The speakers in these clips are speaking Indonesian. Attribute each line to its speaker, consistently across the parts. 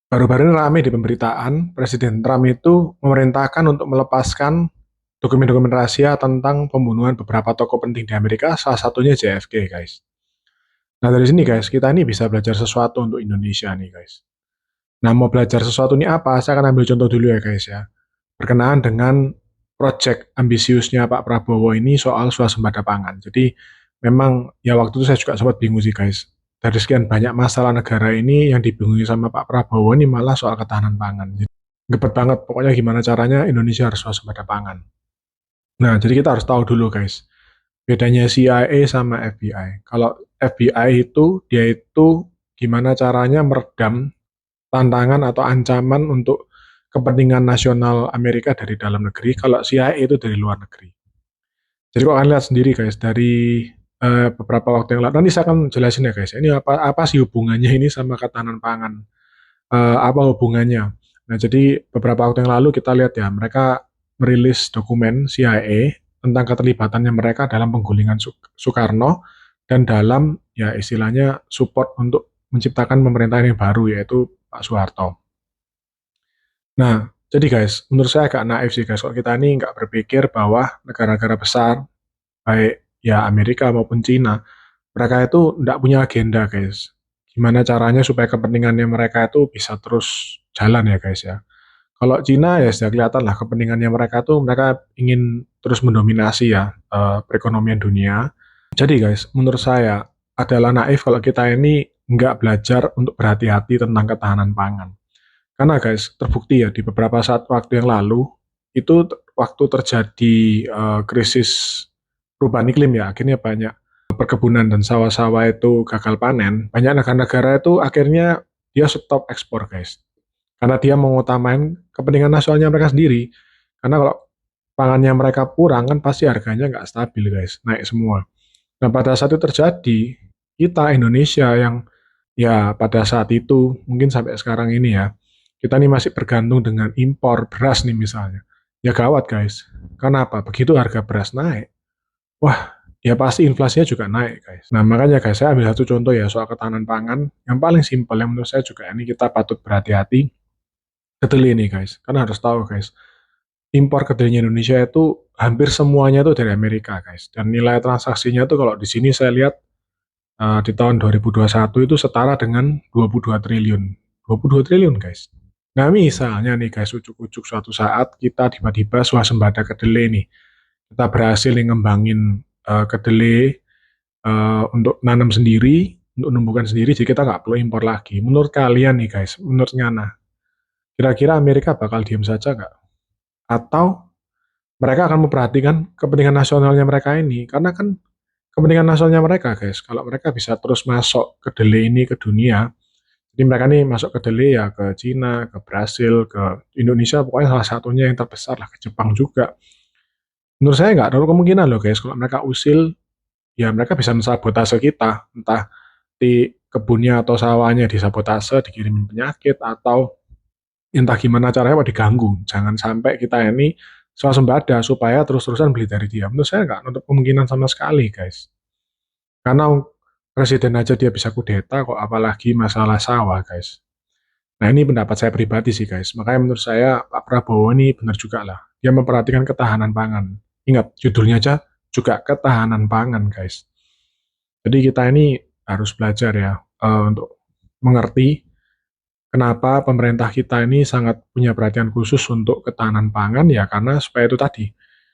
Speaker 1: Baru-baru ini rame di pemberitaan, Presiden Trump itu memerintahkan untuk melepaskan dokumen-dokumen rahasia tentang pembunuhan beberapa tokoh penting di Amerika, salah satunya JFK, guys. Nah, dari sini, guys, kita ini bisa belajar sesuatu untuk Indonesia nih, guys. Nah, mau belajar sesuatu ini apa? Saya akan ambil contoh dulu ya, guys, ya. Berkenaan dengan proyek ambisiusnya Pak Prabowo ini soal swasembada pangan. Jadi, memang ya waktu itu saya juga sempat bingung sih, guys. Dari sekian banyak masalah negara ini yang dibingungi sama Pak Prabowo ini malah soal ketahanan pangan. Jadi, gebet banget, pokoknya gimana caranya Indonesia harus swasembada pangan. Nah, jadi kita harus tahu dulu, guys, bedanya CIA sama FBI. Kalau FBI itu, dia itu gimana caranya meredam tantangan atau ancaman untuk kepentingan nasional Amerika dari dalam negeri, kalau CIA itu dari luar negeri. Jadi kok akan lihat sendiri, guys, dari beberapa waktu yang lalu. Nanti saya akan jelasin ya, guys. Ini apa sih hubungannya ini sama ketahanan pangan? Apa hubungannya? Nah, jadi beberapa waktu yang lalu kita lihat ya, mereka merilis dokumen CIA tentang keterlibatannya mereka dalam penggulingan Soekarno dan dalam ya istilahnya support untuk menciptakan pemerintahan yang baru yaitu Pak Soeharto. Nah, jadi guys, menurut saya agak naif sih guys, kalau kita ini nggak berpikir bahwa negara-negara besar, baik ya Amerika maupun Cina, mereka itu nggak punya agenda guys. Gimana caranya supaya kepentingannya mereka itu bisa terus jalan ya guys ya. Kalau Cina ya sudah kelihatan lah kepentingannya mereka tuh mereka ingin terus mendominasi ya perekonomian dunia. Jadi guys, menurut saya adalah naif kalau kita ini nggak belajar untuk berhati-hati tentang ketahanan pangan. Karena guys, terbukti ya di beberapa saat waktu yang lalu itu waktu terjadi krisis perubahan iklim ya, akhirnya banyak perkebunan dan sawah-sawah itu gagal panen. Banyak negara-negara itu akhirnya dia stop ekspor guys, karena dia mengutamakan kepentingan nasionalnya mereka sendiri. Karena kalau pangannya mereka kurang kan pasti harganya nggak stabil guys, naik semua. Nah pada saat itu terjadi, kita Indonesia yang ya pada saat itu mungkin sampai sekarang ini ya kita nih masih bergantung dengan impor beras nih misalnya. Ya gawat guys. Kenapa? Begitu harga beras naik, wah ya pasti inflasinya juga naik guys. Nah makanya guys saya ambil satu contoh ya soal ketahanan pangan yang paling simpel yang menurut saya juga ini kita patut berhati-hati, kedelai nih guys. Karena harus tahu guys, impor kedelainya Indonesia itu hampir semuanya itu dari Amerika guys. Dan nilai transaksinya itu kalau di sini saya lihat di tahun 2021 itu setara dengan 22 triliun. 22 triliun guys. Nah misalnya nih guys, ujuk-ujuk suatu saat kita tiba-tiba swasembada kedelai nih. Kita berhasil nih ngembangin kedelai untuk nanam sendiri, untuk numbuhkan sendiri, jadi kita nggak perlu impor lagi. Menurut kalian nih guys, menurut Ngana, kira-kira Amerika bakal diam saja nggak? Atau mereka akan memperhatikan kepentingan nasionalnya mereka ini? Karena kan kepentingan nasionalnya mereka guys, kalau mereka bisa terus masuk kedelai ini ke dunia, jadi mereka nih masuk kedelai ya ke Cina, ke Brasil, ke Indonesia, pokoknya salah satunya yang terbesar lah, ke Jepang juga. Menurut saya nggak ada kemungkinan loh guys, kalau mereka usil, ya mereka bisa mensabotase kita, entah di kebunnya atau sawahnya disabotase, dikirimin penyakit, atau entah gimana caranya mau diganggu. Jangan sampai kita ini swasembada supaya terus-terusan beli dari dia. Menurut saya nggak untuk kemungkinan sama sekali guys. Karena presiden aja dia bisa kudeta kok, apalagi masalah sawah guys. Nah ini pendapat saya pribadi sih guys. Makanya menurut saya Pak Prabowo ini benar juga lah. Dia memperhatikan ketahanan pangan. Ingat judulnya aja juga ketahanan pangan guys. Jadi kita ini harus belajar ya untuk mengerti kenapa pemerintah kita ini sangat punya perhatian khusus untuk ketahanan pangan ya karena supaya itu tadi.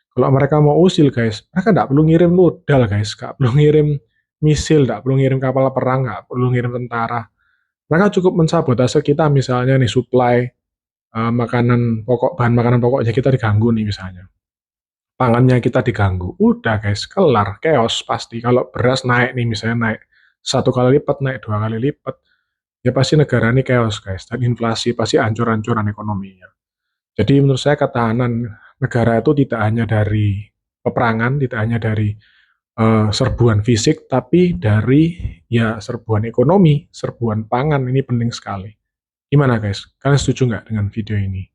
Speaker 1: Kalau mereka mau usil guys, mereka nggak perlu ngirim rudal guys, nggak perlu ngirim misil, nggak perlu ngirim kapal perang, nggak perlu ngirim tentara. Mereka cukup mensabotase kita misalnya nih supply makanan pokok, bahan makanan pokoknya kita diganggu nih misalnya. Pangannya kita diganggu. Udah guys, kelar, chaos pasti. Kalau beras naik nih misalnya naik satu kali lipat, naik dua kali lipat, ya pasti negara ini chaos guys. Dan inflasi pasti hancur-hancuran ekonominya. Jadi menurut saya ketahanan negara itu tidak hanya dari peperangan, tidak hanya dari serbuan fisik, tapi dari ya serbuan ekonomi, serbuan pangan ini penting sekali. Gimana guys? Kalian setuju nggak dengan video ini?